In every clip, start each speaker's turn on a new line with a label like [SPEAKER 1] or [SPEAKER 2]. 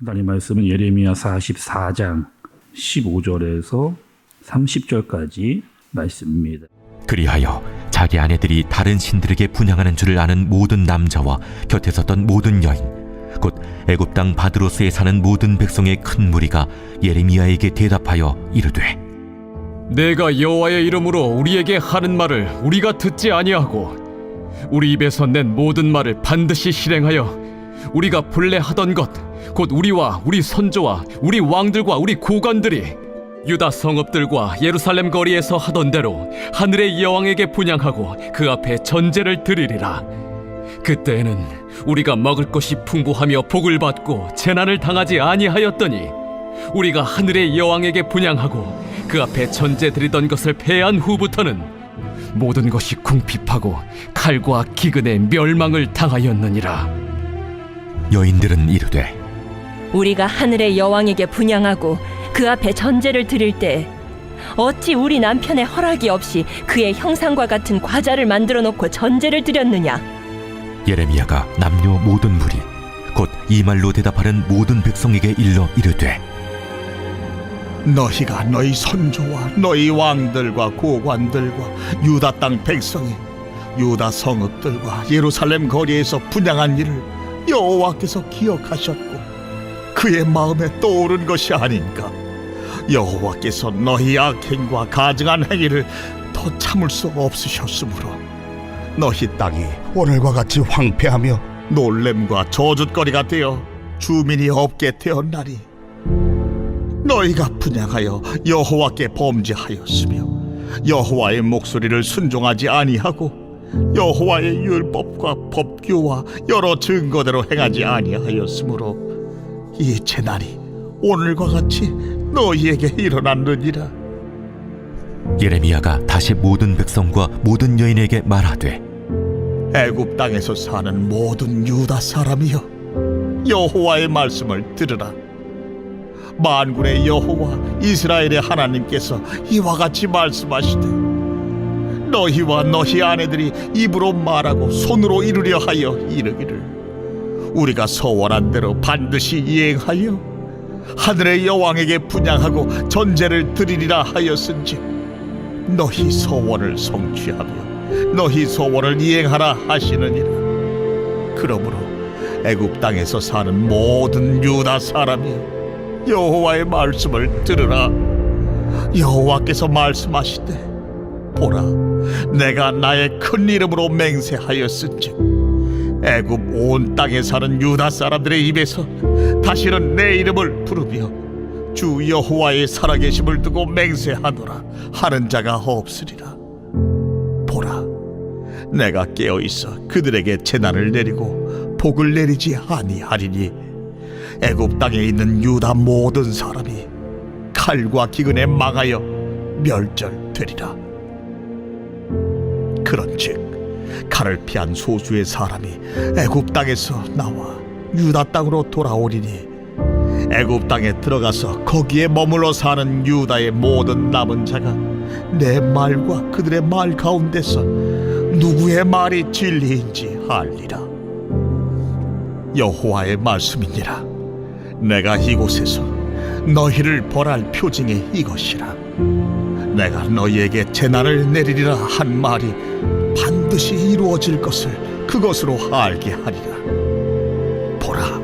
[SPEAKER 1] 하나님 말씀은 예레미야 44장 15절에서 30절까지 말씀입니다.
[SPEAKER 2] 그리하여 자기 아내들이 다른 신들에게 분향하는 줄을 아는 모든 남자와 곁에 섰던 모든 여인, 곧 애굽 땅 바드로스에 사는 모든 백성의 큰 무리가 예레미야에게 대답하여 이르되,
[SPEAKER 3] 내가 여호와의 이름으로 우리에게 하는 말을 우리가 듣지 아니하고 우리 입에서 낸 모든 말을 반드시 실행하여 우리가 본래 하던 것, 곧 우리와 우리 선조와 우리 왕들과 우리 고관들이 유다 성읍들과 예루살렘 거리에서 하던 대로 하늘의 여왕에게 분향하고 그 앞에 전제를 드리리라. 그때에는 우리가 먹을 것이 풍부하며 복을 받고 재난을 당하지 아니하였더니 우리가 하늘의 여왕에게 분향하고 그 앞에 전제 드리던 것을 패한 후부터는 모든 것이 궁핍하고 칼과 기근에 멸망을 당하였느니라.
[SPEAKER 2] 여인들은 이르되,
[SPEAKER 4] 우리가 하늘의 여왕에게 분향하고 그 앞에 전제를 드릴 때 어찌 우리 남편의 허락이 없이 그의 형상과 같은 과자를 만들어 놓고 전제를 드렸느냐?
[SPEAKER 2] 예레미야가 남녀 모든 무리, 곧 이 말로 대답하는 모든 백성에게 일러 이르되,
[SPEAKER 5] 너희가 너희 선조와 너희 왕들과 고관들과 유다 땅 백성이 유다 성읍들과 예루살렘 거리에서 분향한 일을 여호와께서 기억하셨고 그의 마음에 떠오른 것이 아닌가. 여호와께서 너희 악행과 가증한 행위를 더 참을 수 없으셨으므로 너희 땅이 오늘과 같이 황폐하며 놀램과 저주거리가 되어 주민이 없게 되었나니, 너희가 분향하여 여호와께 범죄하였으며 여호와의 목소리를 순종하지 아니하고 여호와의 율법과 법규와 여러 증거대로 행하지 아니하였으므로 이 재난이 오늘과 같이 너희에게 일어났느니라.
[SPEAKER 2] 예레미야가 다시 모든 백성과 모든 여인에게 말하되,
[SPEAKER 5] 애굽 땅에서 사는 모든 유다 사람이여, 여호와의 말씀을 들으라. 만군의 여호와 이스라엘의 하나님께서 이와 같이 말씀하시되, 너희와 너희 아내들이 입으로 말하고 손으로 이루려 하여 이르기를, 우리가 서원한 대로 반드시 이행하여 하늘의 여왕에게 분향하고 전제를 드리리라 하였은즉 너희 서원을 성취하며 너희 소원을 이행하라 하시느니라. 그러므로 애굽 땅에서 사는 모든 유다 사람이 여호와의 말씀을 들으라. 여호와께서 말씀하시되, 보라, 내가 나의 큰 이름으로 맹세하였은즉 애굽 온 땅에 사는 유다 사람들의 입에서 다시는 내 이름을 부르며 주 여호와의 살아계심을 두고 맹세하노라 하는 자가 없으리라. 보라, 내가 깨어있어 그들에게 재난을 내리고 복을 내리지 아니하리니 애굽 땅에 있는 유다 모든 사람이 칼과 기근에 망하여 멸절되리라. 그런즉 칼을 피한 소수의 사람이 애굽 땅에서 나와 유다 땅으로 돌아오리니 애굽 땅에 들어가서 거기에 머물러 사는 유다의 모든 남은 자가 내 말과 그들의 말 가운데서 누구의 말이 진리인지 알리라. 여호와의 말씀이니라. 내가 이곳에서 너희를 벌할 표징이 이것이라. 내가 너희에게 재난을 내리리라 한 말이 반드시 이루어질 것을 그것으로 알게 하리라. 보라,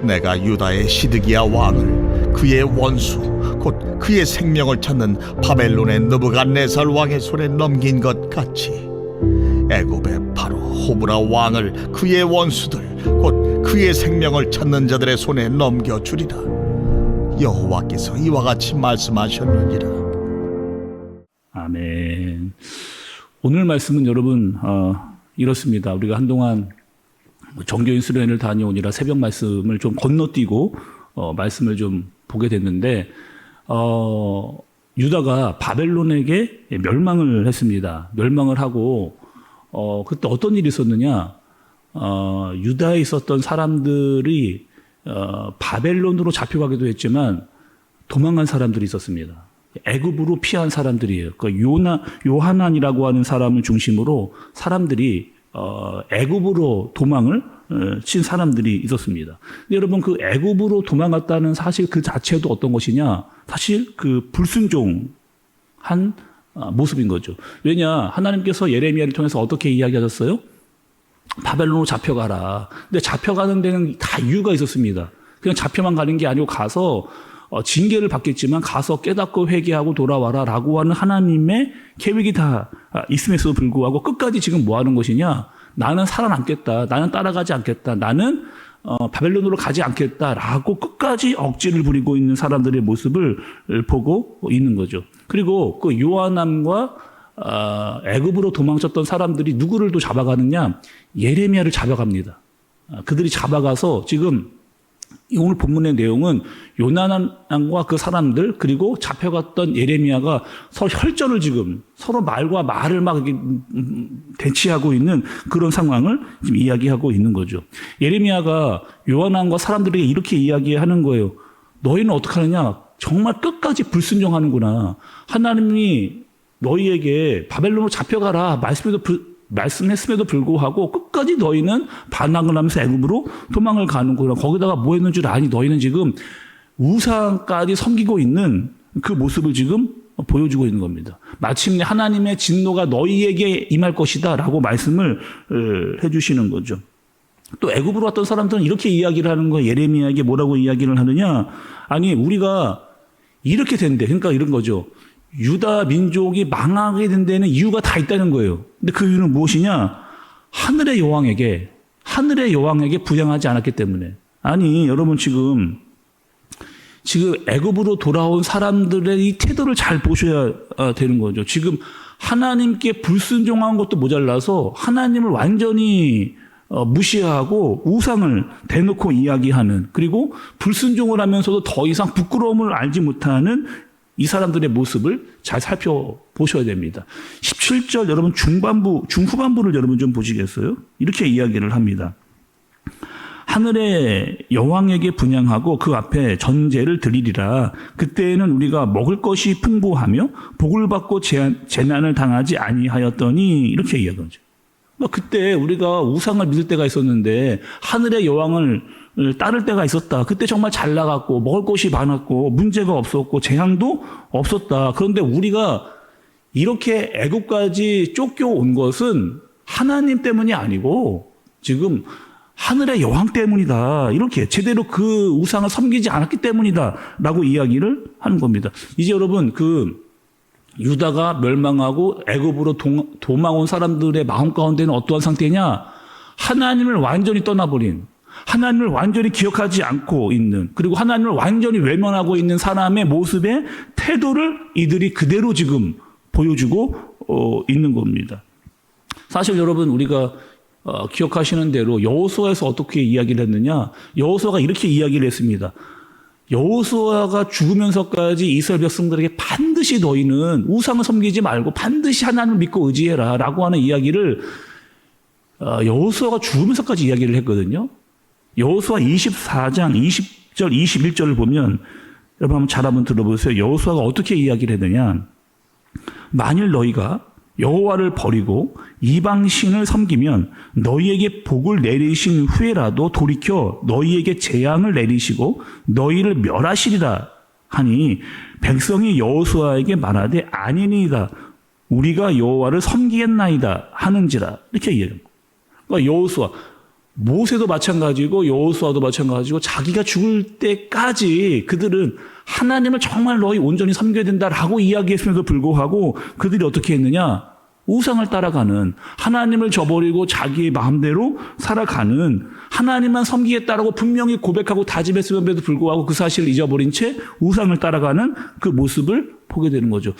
[SPEAKER 5] 내가 유다의 시드기야 왕을 그의 원수 곧 그의 생명을 찾는 바벨론의 느부갓네살 왕의 손에 넘긴 것 같이 애굽의 바로 호브라 왕을 그의 원수들 곧 그의 생명을 찾는 자들의 손에 넘겨주리라. 여호와께서 이와 같이 말씀하셨느니라.
[SPEAKER 1] 아멘. 오늘 말씀은 여러분 이렇습니다. 우리가 한동안 정교인 수련회를 다녀오니라 새벽 말씀을 좀 건너뛰고 말씀을 좀 보게 됐는데 유다가 바벨론에게 멸망을 했습니다. 멸망을 하고 그때 어떤 일이 있었느냐? 유다에 있었던 사람들이 바벨론으로 잡혀가기도 했지만 도망간 사람들이 있었습니다. 애굽으로 피한 사람들이에요. 그러니까 요하난이라고 하는 사람을 중심으로 사람들이 애굽으로 도망을 친 사람들이 있었습니다. 근데 여러분 그 애굽으로 도망갔다는 사실 그 자체도 어떤 것이냐? 사실 그 불순종한 모습인 거죠. 왜냐? 하나님께서 예레미야를 통해서 어떻게 이야기하셨어요? 바벨론으로 잡혀가라. 근데 잡혀가는 데는 다 이유가 있었습니다. 그냥 잡혀만 가는 게 아니고 가서 징계를 받겠지만 가서 깨닫고 회개하고 돌아와라라고 하는 하나님의 계획이 다 있음에도 불구하고 끝까지 지금 뭐 하는 것이냐? 나는 살아남겠다. 나는 따라가지 않겠다. 나는 바벨론으로 가지 않겠다라고 끝까지 억지를 부리고 있는 사람들의 모습을 보고 있는 거죠. 그리고 그 요한암과 애굽으로 도망쳤던 사람들이 누구를 또 잡아가느냐? 예레미야를 잡아갑니다. 그들이 잡아가서 지금 오늘 본문의 내용은 요나단과 그 사람들 그리고 잡혀갔던 예레미야가 서로 혈전을 지금 서로 말과 말을 막 대치하고 있는 그런 상황을 지금 이야기하고 있는 거죠. 예레미야가 요나단과 사람들에게 이렇게 이야기하는 거예요. 너희는 어떻게 하느냐? 정말 끝까지 불순종하는구나. 하나님이 너희에게 바벨론으로 잡혀가라 말씀했음에도 불구하고 끝까지 너희는 반항을 하면서 애굽으로 도망을 가는구나. 거기다가 뭐 했는 줄 아니? 너희는 지금 우상까지 섬기고 있는 그 모습을 지금 보여주고 있는 겁니다. 마침내 하나님의 진노가 너희에게 임할 것이다 라고 말씀을 해주시는 거죠. 또 애굽으로 왔던 사람들은 이렇게 이야기를 하는 거예요. 예레미야에게 뭐라고 이야기를 하느냐? 아니 우리가 이렇게 된대. 그러니까 이런 거죠. 유다 민족이 망하게 된 데는 이유가 다 있다는 거예요. 근데 그 이유는 무엇이냐? 하늘의 여왕에게 분양하지 않았기 때문에. 아니 여러분 지금 애굽으로 돌아온 사람들의 이 태도를 잘 보셔야 되는 거죠. 지금 하나님께 불순종한 것도 모자라서 하나님을 완전히 무시하고 우상을 대놓고 이야기하는, 그리고 불순종을 하면서도 더 이상 부끄러움을 알지 못하는 이 사람들의 모습을 잘 살펴보셔야 됩니다. 17절 여러분 중후반부를 여러분 좀 보시겠어요? 이렇게 이야기를 합니다. 하늘의 여왕에게 분향하고 그 앞에 전제를 드리리라. 그때에는 우리가 먹을 것이 풍부하며 복을 받고 재난을 당하지 아니하였더니, 이렇게 이야기하죠. 그때 우리가 우상을 믿을 때가 있었는데 하늘의 여왕을 따를 때가 있었다. 그때 정말 잘 나갔고 먹을 것이 많았고 문제가 없었고 재앙도 없었다. 그런데 우리가 이렇게 애굽까지 쫓겨온 것은 하나님 때문이 아니고 지금 하늘의 여왕 때문이다. 이렇게 제대로 그 우상을 섬기지 않았기 때문이다 라고 이야기를 하는 겁니다. 이제 여러분 유다가 멸망하고 애굽으로 도망 온 사람들의 마음 가운데는 어떠한 상태냐? 하나님을 완전히 떠나버린, 하나님을 완전히 기억하지 않고 있는, 그리고 하나님을 완전히 외면하고 있는 사람의 모습의 태도를 이들이 그대로 지금 보여주고 있는 겁니다. 사실 여러분 우리가 기억하시는 대로 여호수아에서 어떻게 이야기를 했느냐? 여호수아가 이렇게 이야기를 했습니다. 여호수아가 죽으면서까지 이스라엘 백성들에게 반드시 너희는 우상을 섬기지 말고 반드시 하나님을 믿고 의지해라 라고 하는 이야기를 여호수아가 죽으면서까지 이야기를 했거든요. 여호수아 24장 20절 21절을 보면 여러분 한번 잘 한번 들어보세요. 여호수아가 어떻게 이야기를 했느냐? 만일 너희가 여호와를 버리고 이방신을 섬기면 너희에게 복을 내리신 후에라도 돌이켜 너희에게 재앙을 내리시고 너희를 멸하시리라 하니 백성이 여호수아에게 말하되 아니니이다. 우리가 여호와를 섬기겠나이다 하는지라. 이렇게 이야기합니다. 그러니까 여호수아, 모세도 마찬가지고 여호수아도 마찬가지고 자기가 죽을 때까지 그들은 하나님을 정말 너희 온전히 섬겨야 된다라고 이야기했음에도 불구하고 그들이 어떻게 했느냐? 우상을 따라가는, 하나님을 저버리고 자기의 마음대로 살아가는, 하나님만 섬기겠다라고 분명히 고백하고 다짐했음에도 불구하고 그 사실을 잊어버린 채 우상을 따라가는 그 모습을 보게 되는 거죠.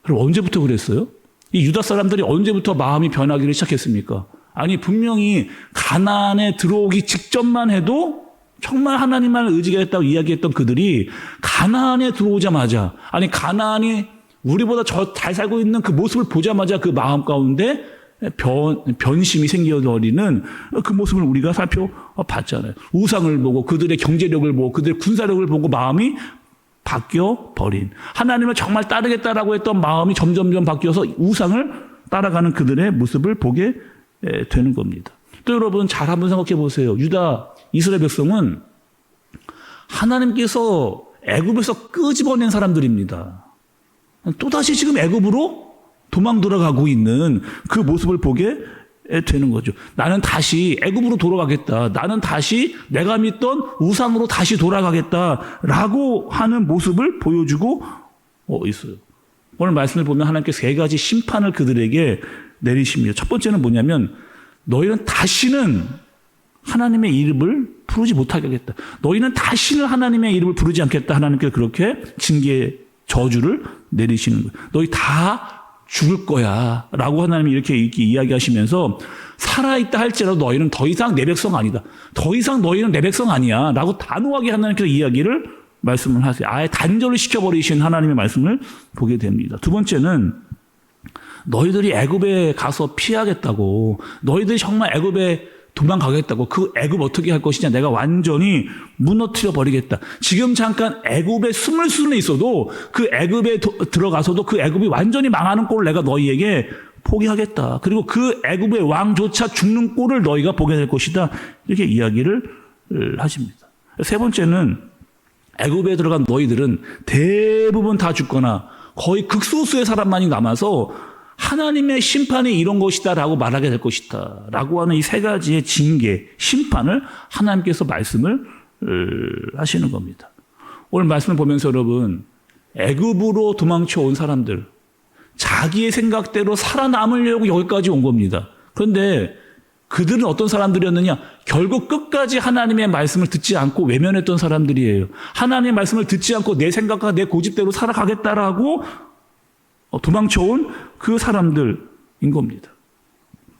[SPEAKER 1] 그럼 언제부터 그랬어요? 이 유다 사람들이 언제부터 마음이 변하기를 시작했습니까? 아니 분명히 가나안에 들어오기 직전만 해도 정말 하나님만 의지하겠다고 이야기했던 그들이 가나안에 들어오자마자, 아니 가나안이 우리보다 잘 살고 있는 그 모습을 보자마자 그 마음 가운데 변심이 생겨버리는 그 모습을 우리가 살펴봤잖아요. 우상을 보고 그들의 경제력을 보고 그들의 군사력을 보고 마음이 바뀌어버린, 하나님을 정말 따르겠다라고 했던 마음이 점점점 바뀌어서 우상을 따라가는 그들의 모습을 보게 되는 겁니다. 또 여러분 잘 한번 생각해 보세요. 유다 이스라엘 백성은 하나님께서 애굽에서 끄집어낸 사람들입니다. 또다시 지금 애굽으로 도망 들어가고 있는 그 모습을 보게 되는 거죠. 나는 다시 애굽으로 돌아가겠다. 나는 다시 내가 믿던 우상으로 다시 돌아가겠다라고 하는 모습을 보여주고 있어요. 오늘 말씀을 보면 하나님께서 3가지 심판을 그들에게 내리십니다. 첫 번째는 뭐냐면 너희는 다시는 하나님의 이름을 부르지 못하게 하겠다. 너희는 다시는 하나님의 이름을 부르지 않겠다. 하나님께서 그렇게 징계 저주를 내리시는 거예요. 너희 다 죽을 거야 라고 하나님이 이렇게 이야기하시면서 살아있다 할지라도 너희는 더 이상 내 백성 아니다. 더 이상 너희는 내 백성 아니야 라고 단호하게 하나님께서 이야기를 말씀을 하세요. 아예 단절을 시켜버리신 하나님의 말씀을 보게 됩니다. 두 번째는 너희들이 애굽에 가서 피하겠다고, 너희들이 정말 애굽에 도망가겠다고, 그 애굽 어떻게 할 것이냐, 내가 완전히 무너뜨려 버리겠다. 지금 잠깐 애굽에 숨을 수는 있어도 그 애굽에 들어가서도 그 애굽이 완전히 망하는 꼴을 내가 너희에게 포기하겠다. 그리고 그 애굽의 왕조차 죽는 꼴을 너희가 보게 될 것이다. 이렇게 이야기를 하십니다. 세 번째는 애굽에 들어간 너희들은 대부분 다 죽거나 거의 극소수의 사람만이 남아서 하나님의 심판이 이런 것이다 라고 말하게 될 것이다 라고 하는 이 3가지의 징계, 심판을 하나님께서 말씀을 하시는 겁니다. 오늘 말씀을 보면서 여러분, 애굽으로 도망쳐 온 사람들, 자기의 생각대로 살아남으려고 여기까지 온 겁니다. 그런데 그들은 어떤 사람들이었느냐? 결국 끝까지 하나님의 말씀을 듣지 않고 외면했던 사람들이에요. 하나님의 말씀을 듣지 않고 내 생각과 내 고집대로 살아가겠다라고 도망쳐온 그 사람들인 겁니다.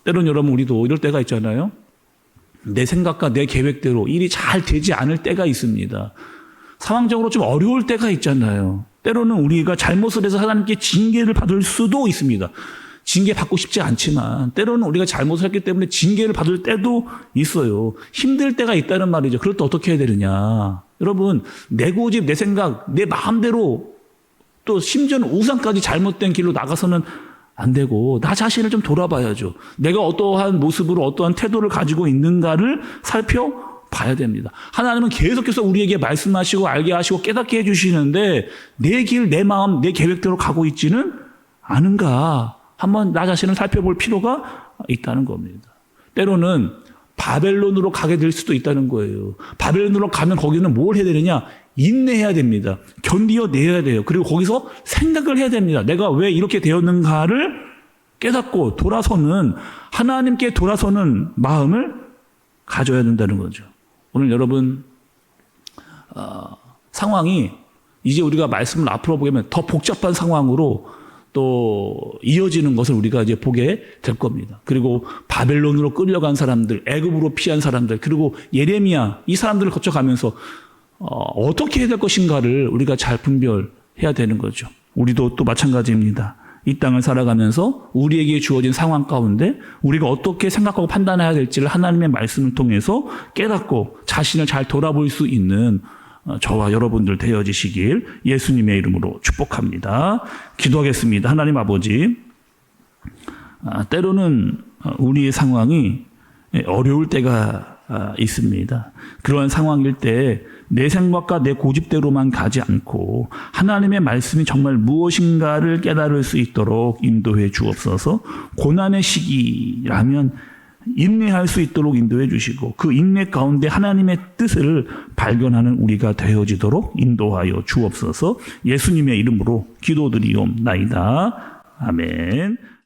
[SPEAKER 1] 때론 여러분 우리도 이럴 때가 있잖아요. 내 생각과 내 계획대로 일이 잘 되지 않을 때가 있습니다. 상황적으로 좀 어려울 때가 있잖아요. 때로는 우리가 잘못을 해서 하나님께 징계를 받을 수도 있습니다. 징계 받고 싶지 않지만 때로는 우리가 잘못을 했기 때문에 징계를 받을 때도 있어요. 힘들 때가 있다는 말이죠. 그럴 때 어떻게 해야 되느냐. 여러분, 내 고집, 내 생각, 내 마음대로 또 심지어는 우상까지 잘못된 길로 나가서는 안 되고 나 자신을 좀 돌아봐야죠. 내가 어떠한 모습으로 어떠한 태도를 가지고 있는가를 살펴봐야 됩니다. 하나님은 계속해서 우리에게 말씀하시고 알게 하시고 깨닫게 해주시는데 내 길, 내 마음, 내 계획대로 가고 있지는 않은가 한번 나 자신을 살펴볼 필요가 있다는 겁니다. 때로는 바벨론으로 가게 될 수도 있다는 거예요. 바벨론으로 가면 거기는 뭘 해야 되느냐? 인내해야 됩니다. 견디어내야 돼요. 그리고 거기서 생각을 해야 됩니다. 내가 왜 이렇게 되었는가를 깨닫고 돌아서는, 하나님께 돌아서는 마음을 가져야 된다는 거죠. 오늘 여러분 상황이 이제 우리가 말씀을 앞으로 보게 되면 더 복잡한 상황으로 또 이어지는 것을 우리가 이제 보게 될 겁니다. 그리고 바벨론으로 끌려간 사람들, 애굽으로 피한 사람들, 그리고 예레미야, 이 사람들을 거쳐가면서 어떻게 해야 될 것인가를 우리가 잘 분별해야 되는 거죠. 우리도 또 마찬가지입니다. 이 땅을 살아가면서 우리에게 주어진 상황 가운데 우리가 어떻게 생각하고 판단해야 될지를 하나님의 말씀을 통해서 깨닫고 자신을 잘 돌아볼 수 있는 저와 여러분들 되어지시길 예수님의 이름으로 축복합니다. 기도하겠습니다. 하나님 아버지, 때로는 우리의 상황이 어려울 때가 있습니다. 그러한 상황일 때 내 생각과 내 고집대로만 가지 않고 하나님의 말씀이 정말 무엇인가를 깨달을 수 있도록 인도해 주옵소서. 고난의 시기라면 인내할 수 있도록 인도해 주시고 그 인내 가운데 하나님의 뜻을 발견하는 우리가 되어지도록 인도하여 주옵소서. 예수님의 이름으로 기도드리옵나이다. 아멘.